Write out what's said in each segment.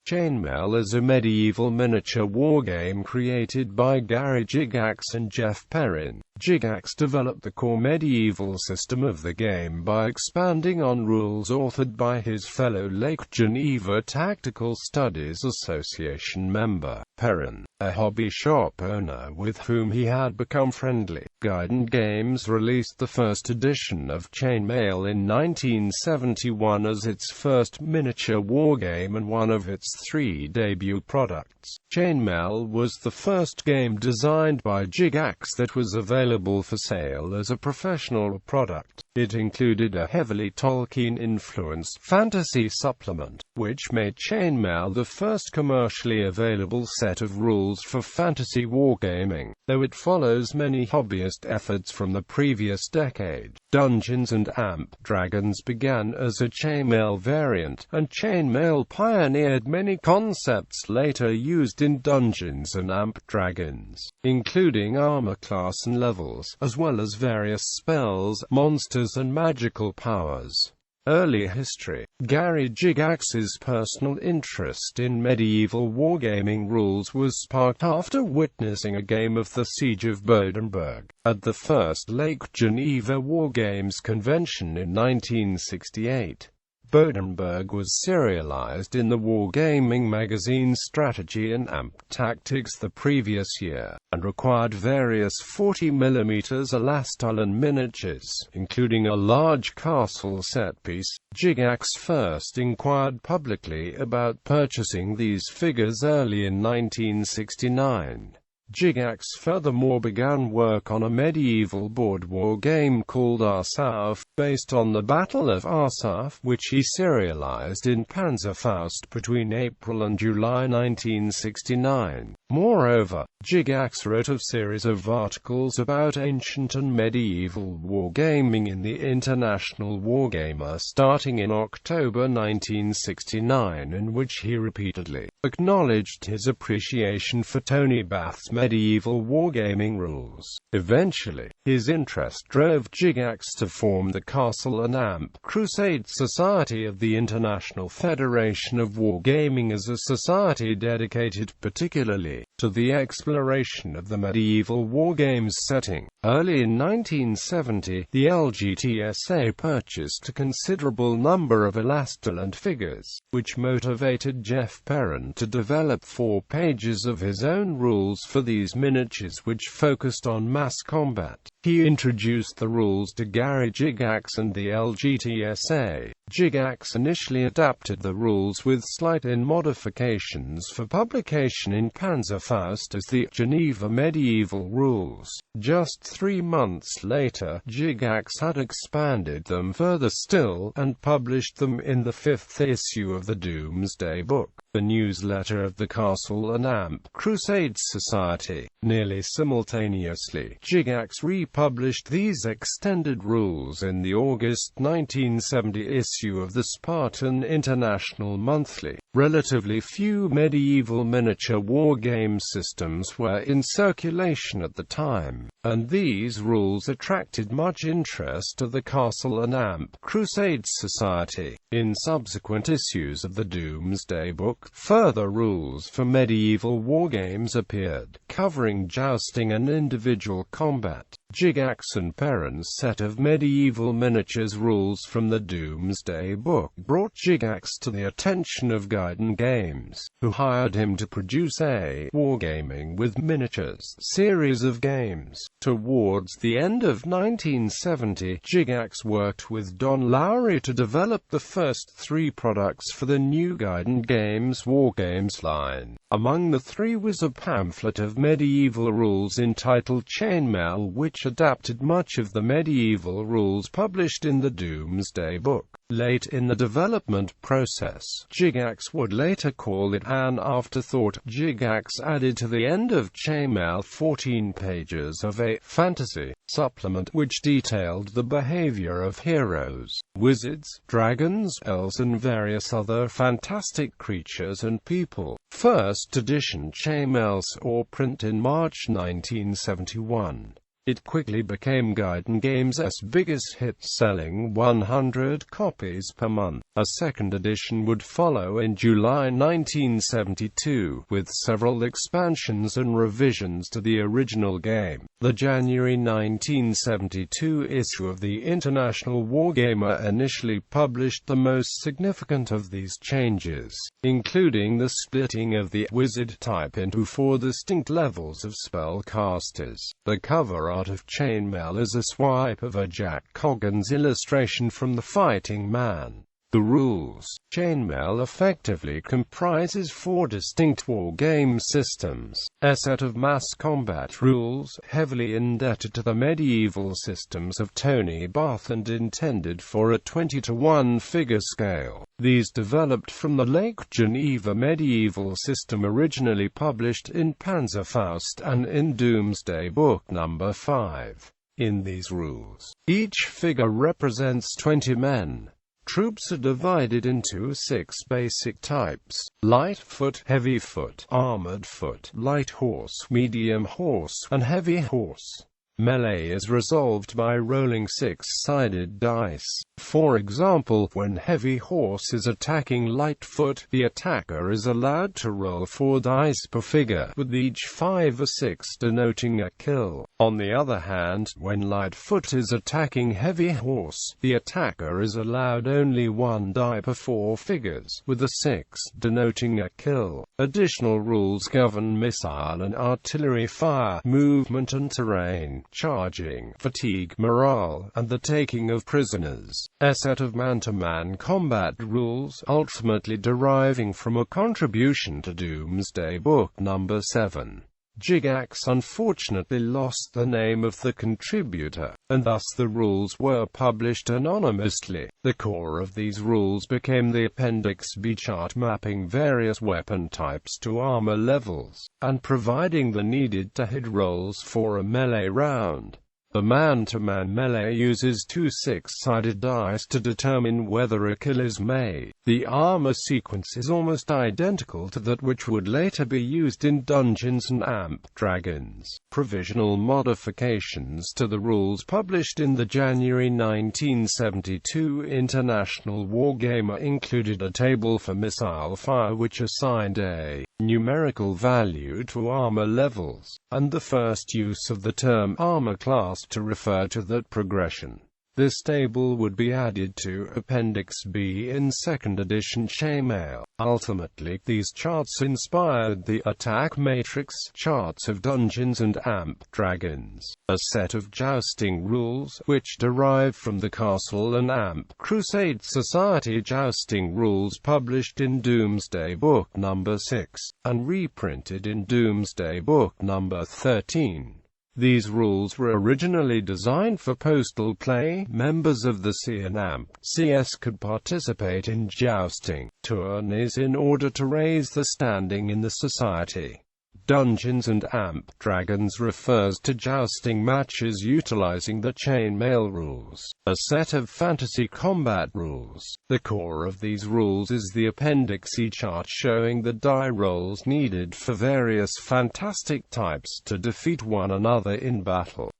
Chainmail is a medieval miniature wargame created by Perren.Gygax and Perren.Gygax developed the core medieval system of the game by expanding on rules authored by his fellow Lake Geneva Tactical Studies Association member, Perren, a hobby shop owner with whom he had become friendly. Guidon Games released the first edition of Chainmail in 1971 as its first miniature wargame and one of its 3 debut products. Chainmail was the first game designed by Gygax that was available for sale as a professional product. It included a heavily Tolkien-influenced fantasy supplement, which made Chainmail the first commercially available set of rules for fantasy wargaming, though it follows many hobbyist efforts from the previous decade. Dungeons and Amp Dragons began as a Chainmail variant, and Chainmail pioneered many concepts later used in Dungeons and Amp Dragons, including armor class and levels, as well as various spells, monsters and magical powers. Early history. Perren.Gygax's personal interest in medieval wargaming rules was sparked after witnessing a game of the Siege of Bodenberg at the first Lake Geneva Wargames convention in 1968. Bodenberg was serialized in the wargaming magazine Strategy and Amp Tactics the previous year, and required various 40mm elastolon miniatures, including a large castle set-piece. Gygax first inquired publicly about purchasing these figures early in 1969. Gygax furthermore began work on a medieval board war game called Arsaf, based on the Battle of Arsaf, which he serialized in Panzerfaust between April and July 1969. Moreover, Gygax wrote a series of articles about ancient and medieval wargaming in the International Wargamer starting in October 1969, in which he repeatedly acknowledged his appreciation for Tony Bath's medieval wargaming rules. Eventually, his interest drove Gygax to form the Castle and Amp Crusade Society of the International Federation of Wargaming as a society dedicated particularly to the exploration of the medieval wargames setting. Early in 1970, the LGTSA purchased a considerable number of elastolon figures, which motivated Jeff Perren to develop 4 pages of his own rules for these miniatures which focused on mass combat. He introduced the rules to Perren.Gygax and the LGTSA. Gygax initially adapted the rules with slight modifications for publication in Panzerfaust as the Geneva Medieval Rules. Just 3 months later, Gygax had expanded them further still, and published them in the 5th issue of the Doomsday Book, the newsletter of the Castle and Amp Crusade Society. Nearly simultaneously, Gygax republished these extended rules in the August 1970 issue of the Spartan International Monthly. Relatively few medieval miniature wargame systems were in circulation at the time, and these rules attracted much interest to the Castle and Amp Crusade Society. In subsequent issues of the Doomsday Book, further rules for medieval wargames appeared, covering jousting and individual combat. Gygax and Perren's set of medieval miniatures rules from the Doomsday Book brought Gygax to the attention of Guidon Games, who hired him to produce a wargaming with miniatures series of games. Towards the end of 1970, Gygax worked with Don Lowry to develop the first 3 products for the new Guidon Games wargames line. Among the 3 was a pamphlet of medieval rules entitled Chainmail, which adapted much of the medieval rules published in the Doomsday Book. Late in the development process, Gygax would later call it an afterthought. Gygax added to the end of Chainmail 14 pages of a fantasy supplement which detailed the behavior of heroes, wizards, dragons, elves and various other fantastic creatures and people. First edition Chainmail saw print in March 1971. It quickly became Guidon Games' biggest hit, selling 100 copies per month. A second edition would follow in July 1972, with several expansions and revisions to the original game. The January 1972 issue of the International Wargamer initially published the most significant of these changes, including the splitting of the wizard type into 4 distinct levels of spellcasters. The cover art of Chainmail is a swipe of a Jack Coggins illustration from The Fighting Man. The rules. Chainmail effectively comprises 4 distinct wargame systems. A set of mass combat rules, heavily indebted to the medieval systems of Tony Bath and intended for a 20-to-1 figure scale. These developed from the Lake Geneva medieval system originally published in Panzerfaust and in Doomsday Book No. 5. In these rules, each figure represents 20 men. Troops are divided into 6 basic types: light foot, heavy foot, armored foot, light horse, medium horse, and heavy horse. Melee is resolved by rolling 6-sided dice. For example, when heavy horse is attacking light foot, the attacker is allowed to roll 4 dice per figure, with each 5 or 6 denoting a kill. On the other hand, when light foot is attacking heavy horse, the attacker is allowed only 1 die per 4 figures, with a 6 denoting a kill. Additional rules govern missile and artillery fire, movement and terrain, charging, fatigue, morale, and the taking of prisoners. A set of man-to-man combat rules, ultimately deriving from a contribution to Doomsday Book No. 7. Gygax unfortunately lost the name of the contributor, and thus the rules were published anonymously. The core of these rules became the Appendix B chart mapping various weapon types to armor levels, and providing the needed to hit rolls for a melee round. The man-to-man melee uses 2 6-sided dice to determine whether a kill is made. The armor sequence is almost identical to that which would later be used in Dungeons & Dragons. Provisional modifications to the rules published in the January 1972 International Wargamer included a table for missile fire which assigned a numerical value to armor levels, and the first use of the term armor class to refer to that progression. This table would be added to Appendix B in 2nd edition Chainmail. Ultimately, these charts inspired the attack matrix charts of Dungeons & Dragons, a set of jousting rules which derived from the Castle and Crusade Society jousting rules published in Doomsday Book No. 6, and reprinted in Doomsday Book No. 13. These rules were originally designed for postal play. Members of the CS could participate in jousting tourneys in order to raise the standing in the society. Dungeons & Dragons refers to jousting matches utilizing the Chainmail rules, a set of fantasy combat rules. The core of these rules is the Appendix E chart showing the die rolls needed for various fantastic types to defeat one another in battle.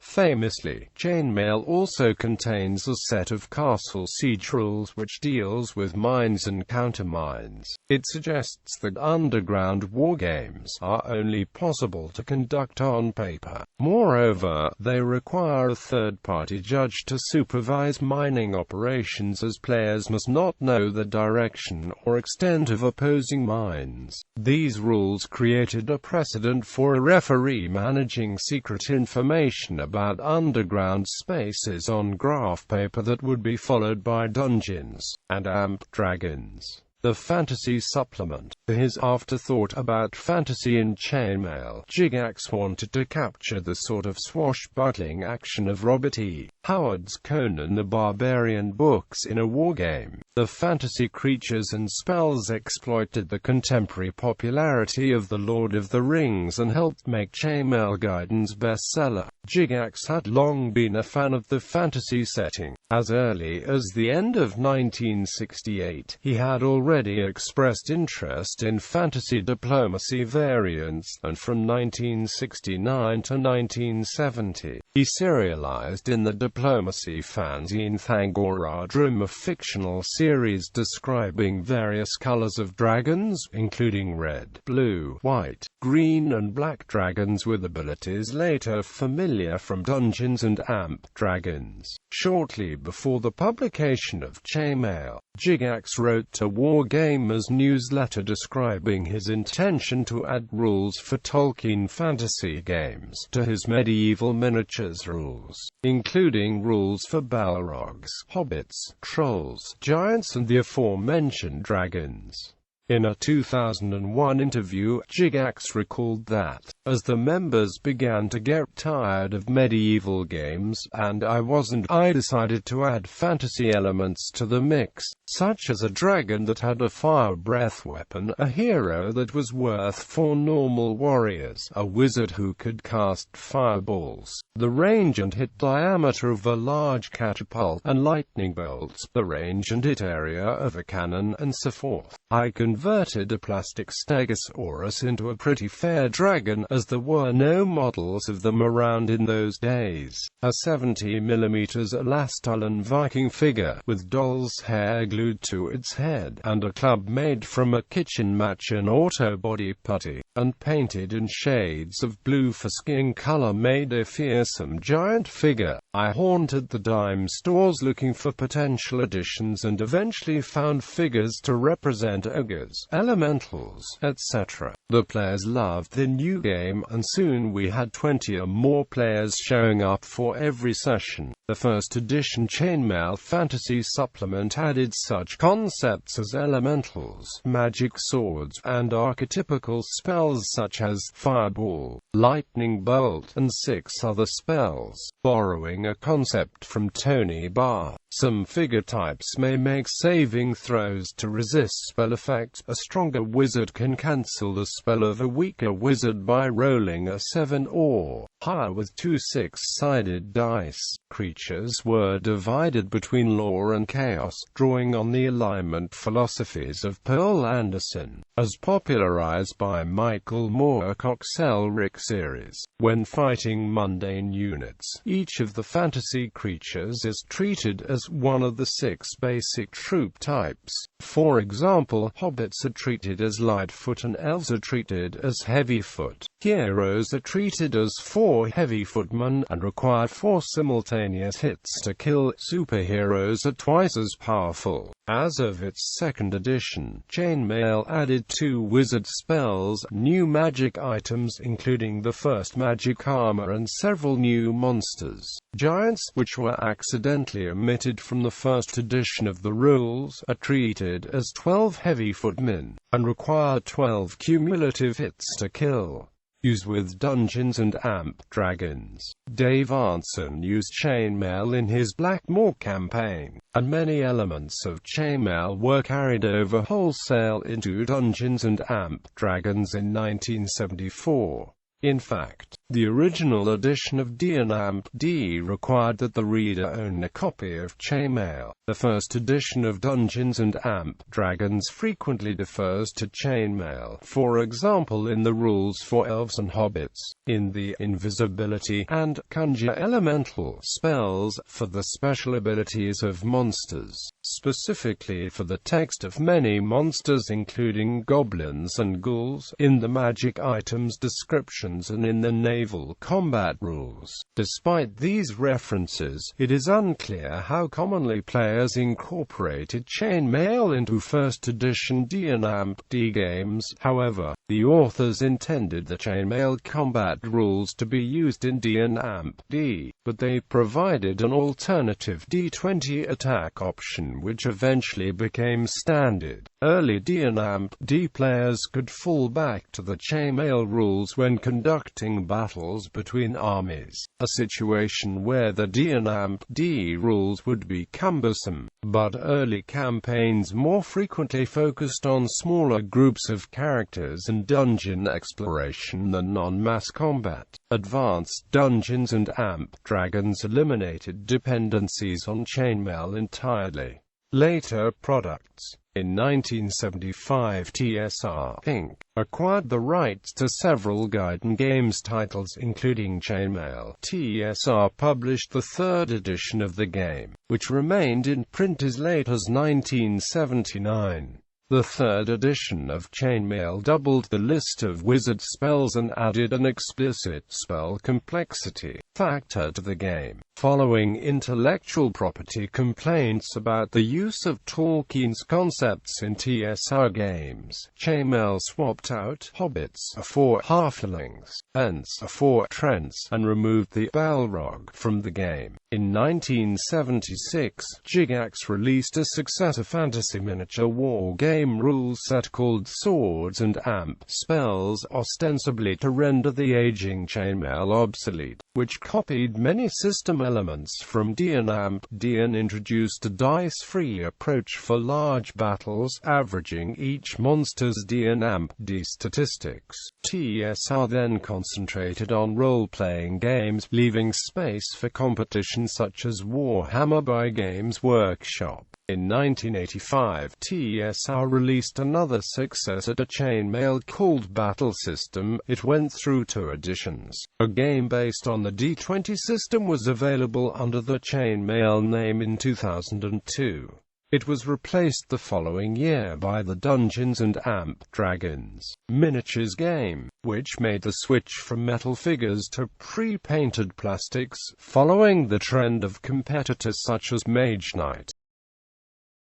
Famously, Chainmail also contains a set of castle siege rules which deals with mines and countermines. It suggests that underground wargames are only possible to conduct on paper. Moreover, they require a third-party judge to supervise mining operations, as players must not know the direction or extent of opposing mines. These rules created a precedent for a referee managing secret information about underground spaces on graph paper that would be followed by Dungeons & Dragons. The Fantasy Supplement. For his afterthought about fantasy in Chainmail, Gygax wanted to capture the sort of swashbuckling action of Robert E. Howard's Conan the Barbarian books in a wargame. The fantasy creatures and spells exploited the contemporary popularity of The Lord of the Rings and helped make Chainmail Guidon's bestseller. Gygax had long been a fan of the fantasy setting. As early as the end of 1968, he had already already expressed interest in fantasy diplomacy variants, and from 1969 to 1970, he serialized in the diplomacy fanzine Thangorodrim, a fictional series describing various colors of dragons, including red, blue, white, green and black dragons with abilities later familiar from Dungeons & Dragons. Shortly before the publication of Chainmail, Gygax wrote a Wargamers newsletter describing his intention to add rules for Tolkien fantasy games to his medieval miniatures rules, including rules for Balrogs, hobbits, trolls, giants and the aforementioned dragons. In a 2001 interview, Gygax recalled that, as the members began to get tired of medieval games, and I decided to add fantasy elements to the mix, such as a dragon that had a fire breath weapon, a hero that was worth 4 normal warriors, a wizard who could cast fireballs, the range and hit diameter of a large catapult, and lightning bolts, the range and hit area of a cannon, and so forth. I converted a plastic Stegosaurus into a pretty fair dragon, as there were no models of them around in those days. A 70mm Elastolan Viking figure, with doll's hair glued to its head, and a club made from a kitchen match and auto body putty, and painted in shades of blue for skin color, made a fearsome giant figure. I haunted the dime stores looking for potential additions and eventually found figures to represent ogres, elementals, etc. The players loved the new game, and soon we had 20 or more players showing up for every session. The first edition Chainmail Fantasy Supplement added such concepts as elementals, magic swords, and archetypical spells such as Fireball, Lightning Bolt, and 6 other spells, borrowing a concept from Tony Barr. Some figure types may make saving throws to resist spell effects. A stronger wizard can cancel the spell of a weaker wizard by rolling a 7 or higher with 2 6-sided dice. Creatures were divided between law and chaos, drawing on the alignment philosophies of Pearl Anderson, as popularized by Michael Moorcock's Elric series. When fighting mundane units, each of the fantasy creatures is treated as one of the 6 basic troop types. For example, hobbits are treated as lightfoot and elves are treated as heavyfoot. Heroes are treated as 4 heavyfootmen, and require 4 simultaneous hits to kill. Superheroes are twice as powerful. As of its second edition, Chainmail added 2 wizard spells, new magic items including the first magic armor and several new monsters. Giants, which were accidentally omitted from the first edition of the rules, are treated as 12 heavyfootmen, and require 12 cumulative hits to kill. Used with Dungeons & Dragons. Dave Arnson used Chainmail in his Blackmoor campaign, and many elements of Chainmail were carried over wholesale into Dungeons & Dragons in 1974. In fact, the original edition of D&D required that the reader own a copy of Chainmail. The first edition of Dungeons & Dragons frequently defers to Chainmail, for example in the rules for elves and hobbits, in the invisibility and conjure elemental spells, for the special abilities of monsters, specifically for the text of many monsters including goblins and ghouls, in the magic items descriptions and in the naval combat rules. Despite these references, it is unclear how commonly players incorporated Chainmail into first edition D&D games. However, the authors intended the Chainmail combat rules to be used in D&D, but they provided an alternative D20 attack option which eventually became standard. Early D&D players could fall back to the Chainmail rules when conducting battles between armies, a situation where the D&D rules would be cumbersome. But early campaigns more frequently focused on smaller groups of characters and dungeon exploration than non-mass combat. Advanced Dungeons & Dragons eliminated dependencies on Chainmail entirely. Later products. In 1975, TSR Inc. acquired the rights to several Guidon games titles including Chainmail. TSR published the third edition of the game, which remained in print as late as 1979. The third edition of Chainmail doubled the list of wizard spells and added an explicit spell complexity factor to the game. Following intellectual property complaints about the use of Tolkien's concepts in TSR games, Chainmail swapped out hobbits for halflings, ents for trents, and removed the Balrog from the game. In 1976, Gygax released a successor fantasy miniature war game rule set called Swords and Amp Spells, ostensibly to render the aging Chainmail obsolete, which copied many system elements from D&. Amp D&. introduced a dice-free approach for large battles, averaging each monster's D and Amp D statistics. TSR then concentrated on role-playing games, leaving space for competition such as Warhammer by Games Workshop. In 1985, TSR released another successor to Chainmail called Battle System. It went through 2 editions. A game based on the D20 system was available under the Chainmail name in 2002. It was replaced the following year by the Dungeons & Dragons miniatures game, which made the switch from metal figures to pre-painted plastics, following the trend of competitors such as Mage Knight.